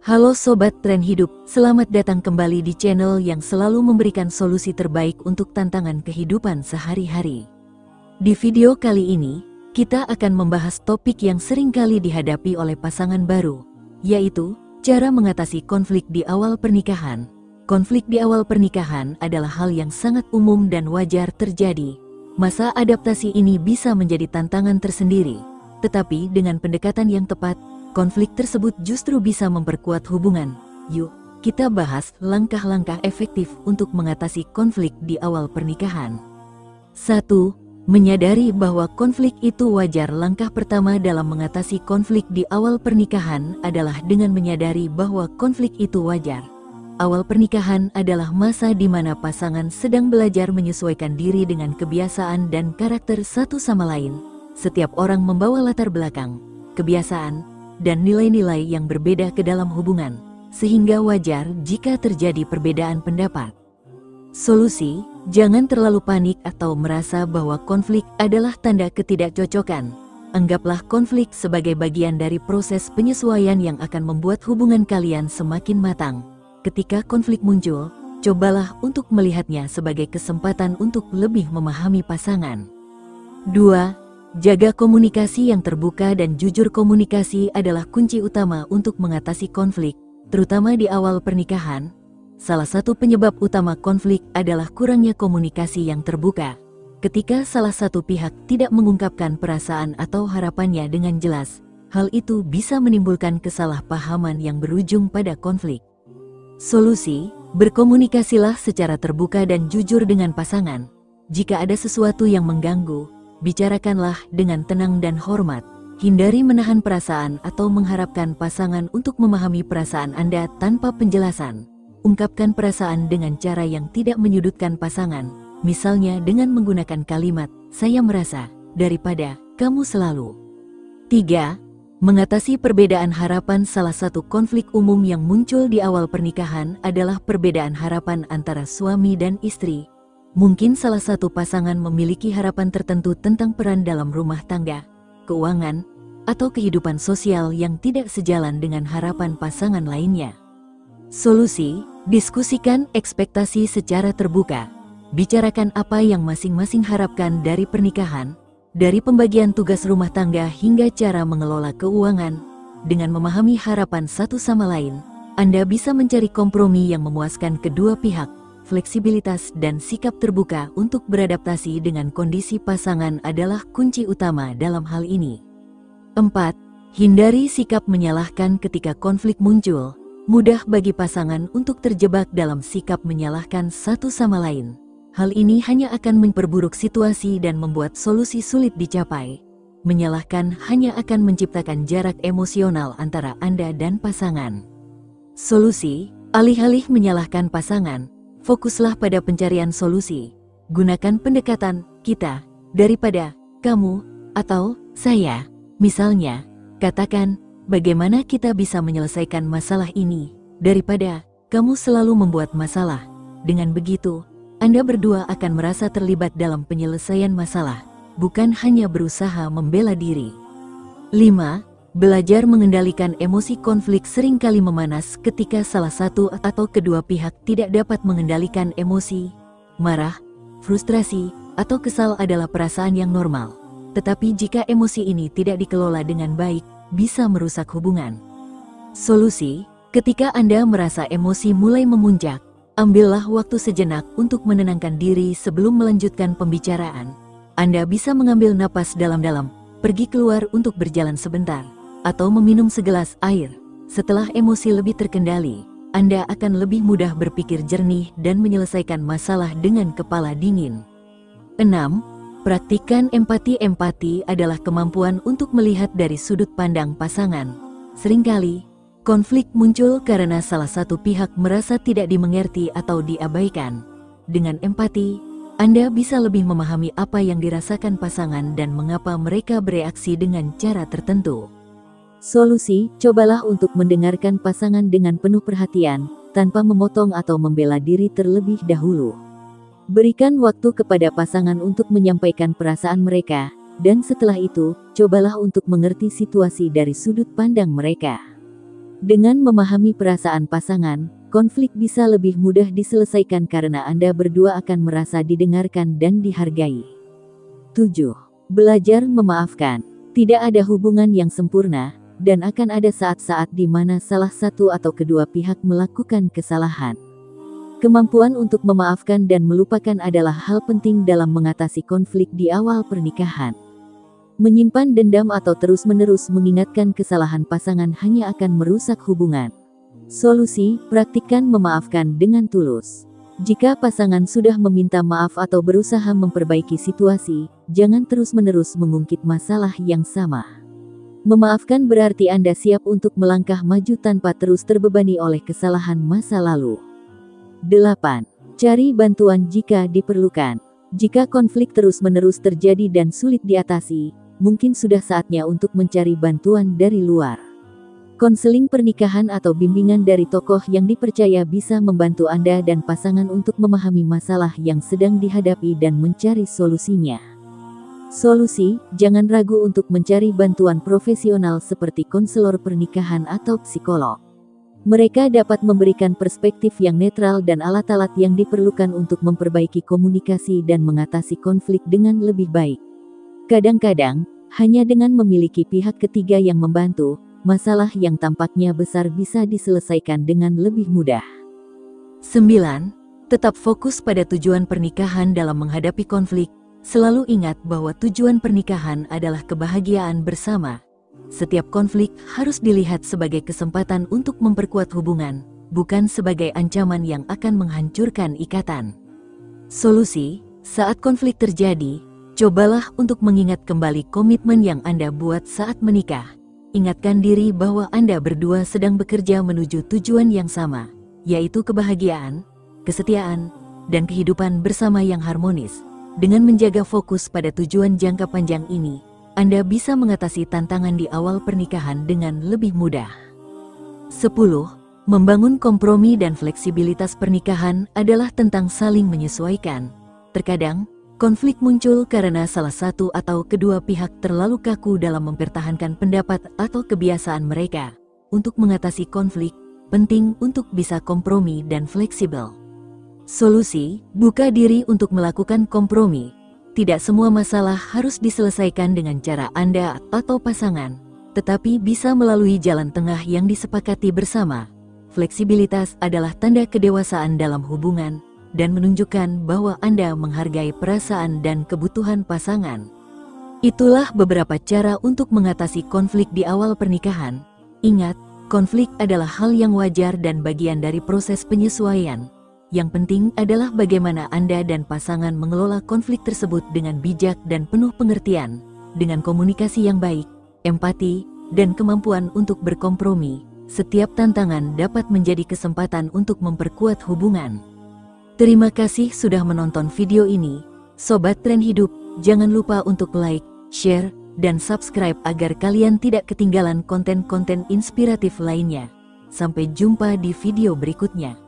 Halo Sobat Tren Hidup, selamat datang kembali di channel yang selalu memberikan solusi terbaik untuk tantangan kehidupan sehari-hari. Di video kali ini, kita akan membahas topik yang sering kali dihadapi oleh pasangan baru, yaitu cara mengatasi konflik di awal pernikahan. Konflik di awal pernikahan adalah hal yang sangat umum dan wajar terjadi. Masa adaptasi ini bisa menjadi tantangan tersendiri, tetapi dengan pendekatan yang tepat, konflik tersebut justru bisa memperkuat hubungan. Yuk, kita bahas langkah-langkah efektif untuk mengatasi konflik di awal pernikahan. 1. Menyadari bahwa konflik itu wajar. Langkah pertama dalam mengatasi konflik di awal pernikahan adalah dengan menyadari bahwa konflik itu wajar. Awal pernikahan adalah masa di mana pasangan sedang belajar menyesuaikan diri dengan kebiasaan dan karakter satu sama lain. Setiap orang membawa latar belakang, kebiasaan, dan nilai-nilai yang berbeda ke dalam hubungan, sehingga wajar jika terjadi perbedaan pendapat. Solusi: jangan terlalu panik atau merasa bahwa konflik adalah tanda ketidakcocokan. Anggaplah konflik sebagai bagian dari proses penyesuaian yang akan membuat hubungan kalian semakin matang. Ketika konflik muncul, cobalah untuk melihatnya sebagai kesempatan untuk lebih memahami pasangan. 2. Jaga komunikasi yang terbuka dan jujur. Komunikasi adalah kunci utama untuk mengatasi konflik, terutama di awal pernikahan. Salah satu penyebab utama konflik adalah kurangnya komunikasi yang terbuka. Ketika salah satu pihak tidak mengungkapkan perasaan atau harapannya dengan jelas, hal itu bisa menimbulkan kesalahpahaman yang berujung pada konflik. Solusi: berkomunikasilah secara terbuka dan jujur dengan pasangan. Jika ada sesuatu yang mengganggu, bicarakanlah dengan tenang dan hormat. Hindari menahan perasaan atau mengharapkan pasangan untuk memahami perasaan Anda tanpa penjelasan. Ungkapkan perasaan dengan cara yang tidak menyudutkan pasangan, misalnya dengan menggunakan kalimat "saya merasa" daripada "kamu selalu". 3. Mengatasi perbedaan harapan. Salah satu konflik umum yang muncul di awal pernikahan adalah perbedaan harapan antara suami dan istri. Mungkin salah satu pasangan memiliki harapan tertentu tentang peran dalam rumah tangga, keuangan, atau kehidupan sosial yang tidak sejalan dengan harapan pasangan lainnya. Solusi: diskusikan ekspektasi secara terbuka. Bicarakan apa yang masing-masing harapkan dari pernikahan, dari pembagian tugas rumah tangga hingga cara mengelola keuangan. Dengan memahami harapan satu sama lain, Anda bisa mencari kompromi yang memuaskan kedua pihak. Fleksibilitas dan sikap terbuka untuk beradaptasi dengan kondisi pasangan adalah kunci utama dalam hal ini. 4. Hindari sikap menyalahkan ketika konflik muncul. Mudah bagi pasangan untuk terjebak dalam sikap menyalahkan satu sama lain. Hal ini hanya akan memperburuk situasi dan membuat solusi sulit dicapai. Menyalahkan hanya akan menciptakan jarak emosional antara Anda dan pasangan. Solusi: alih-alih menyalahkan pasangan, fokuslah pada pencarian solusi. Gunakan pendekatan "kita" daripada "kamu" atau "saya". Misalnya, katakan, "Bagaimana kita bisa menyelesaikan masalah ini?" daripada "kamu selalu membuat masalah". Dengan begitu, Anda berdua akan merasa terlibat dalam penyelesaian masalah, bukan hanya berusaha membela diri. 5. Belajar mengendalikan emosi. Konflik seringkali memanas ketika salah satu atau kedua pihak tidak dapat mengendalikan emosi. Marah, frustrasi, atau kesal adalah perasaan yang normal. Tetapi jika emosi ini tidak dikelola dengan baik, bisa merusak hubungan. Solusi: ketika Anda merasa emosi mulai memuncak, ambillah waktu sejenak untuk menenangkan diri sebelum melanjutkan pembicaraan. Anda bisa mengambil napas dalam-dalam, pergi keluar untuk berjalan sebentar, atau meminum segelas air. Setelah emosi lebih terkendali, Anda akan lebih mudah berpikir jernih dan menyelesaikan masalah dengan kepala dingin. 6. Praktikkan empati. Empati adalah kemampuan untuk melihat dari sudut pandang pasangan. Seringkali, konflik muncul karena salah satu pihak merasa tidak dimengerti atau diabaikan. Dengan empati, Anda bisa lebih memahami apa yang dirasakan pasangan dan mengapa mereka bereaksi dengan cara tertentu. Solusi: cobalah untuk mendengarkan pasangan dengan penuh perhatian, tanpa memotong atau membela diri terlebih dahulu. Berikan waktu kepada pasangan untuk menyampaikan perasaan mereka, dan setelah itu, cobalah untuk mengerti situasi dari sudut pandang mereka. Dengan memahami perasaan pasangan, konflik bisa lebih mudah diselesaikan karena Anda berdua akan merasa didengarkan dan dihargai. 7. Belajar memaafkan. Tidak ada hubungan yang sempurna, dan akan ada saat-saat di mana salah satu atau kedua pihak melakukan kesalahan. Kemampuan untuk memaafkan dan melupakan adalah hal penting dalam mengatasi konflik di awal pernikahan. Menyimpan dendam atau terus-menerus mengingatkan kesalahan pasangan hanya akan merusak hubungan. Solusi, praktikkan memaafkan dengan tulus. Jika pasangan sudah meminta maaf atau berusaha memperbaiki situasi, jangan terus-menerus mengungkit masalah yang sama. Memaafkan berarti Anda siap untuk melangkah maju tanpa terus terbebani oleh kesalahan masa lalu. 8. Cari bantuan jika diperlukan. Jika konflik terus-menerus terjadi dan sulit diatasi, mungkin sudah saatnya untuk mencari bantuan dari luar. Konseling pernikahan atau bimbingan dari tokoh yang dipercaya bisa membantu Anda dan pasangan untuk memahami masalah yang sedang dihadapi dan mencari solusinya. Solusi, jangan ragu untuk mencari bantuan profesional seperti konselor pernikahan atau psikolog. Mereka dapat memberikan perspektif yang netral dan alat-alat yang diperlukan untuk memperbaiki komunikasi dan mengatasi konflik dengan lebih baik. Kadang-kadang, hanya dengan memiliki pihak ketiga yang membantu, masalah yang tampaknya besar bisa diselesaikan dengan lebih mudah. 9. Tetap fokus pada tujuan pernikahan dalam menghadapi konflik. Selalu ingat bahwa tujuan pernikahan adalah kebahagiaan bersama. Setiap konflik harus dilihat sebagai kesempatan untuk memperkuat hubungan, bukan sebagai ancaman yang akan menghancurkan ikatan. Solusi, saat konflik terjadi, cobalah untuk mengingat kembali komitmen yang Anda buat saat menikah. Ingatkan diri bahwa Anda berdua sedang bekerja menuju tujuan yang sama, yaitu kebahagiaan, kesetiaan, dan kehidupan bersama yang harmonis. Dengan menjaga fokus pada tujuan jangka panjang ini, Anda bisa mengatasi tantangan di awal pernikahan dengan lebih mudah. 10. Membangun kompromi dan fleksibilitas pernikahan adalah tentang saling menyesuaikan. Terkadang, konflik muncul karena salah satu atau kedua pihak terlalu kaku dalam mempertahankan pendapat atau kebiasaan mereka. Untuk mengatasi konflik, penting untuk bisa kompromi dan fleksibel. Solusi, buka diri untuk melakukan kompromi. Tidak semua masalah harus diselesaikan dengan cara Anda atau pasangan, tetapi bisa melalui jalan tengah yang disepakati bersama. Fleksibilitas adalah tanda kedewasaan dalam hubungan, dan menunjukkan bahwa Anda menghargai perasaan dan kebutuhan pasangan. Itulah beberapa cara untuk mengatasi konflik di awal pernikahan. Ingat, konflik adalah hal yang wajar dan bagian dari proses penyesuaian. Yang penting adalah bagaimana Anda dan pasangan mengelola konflik tersebut dengan bijak dan penuh pengertian, dengan komunikasi yang baik, empati, dan kemampuan untuk berkompromi. Setiap tantangan dapat menjadi kesempatan untuk memperkuat hubungan. Terima kasih sudah menonton video ini. Sobat Tren Hidup, jangan lupa untuk like, share, dan subscribe agar kalian tidak ketinggalan konten-konten inspiratif lainnya. Sampai jumpa di video berikutnya.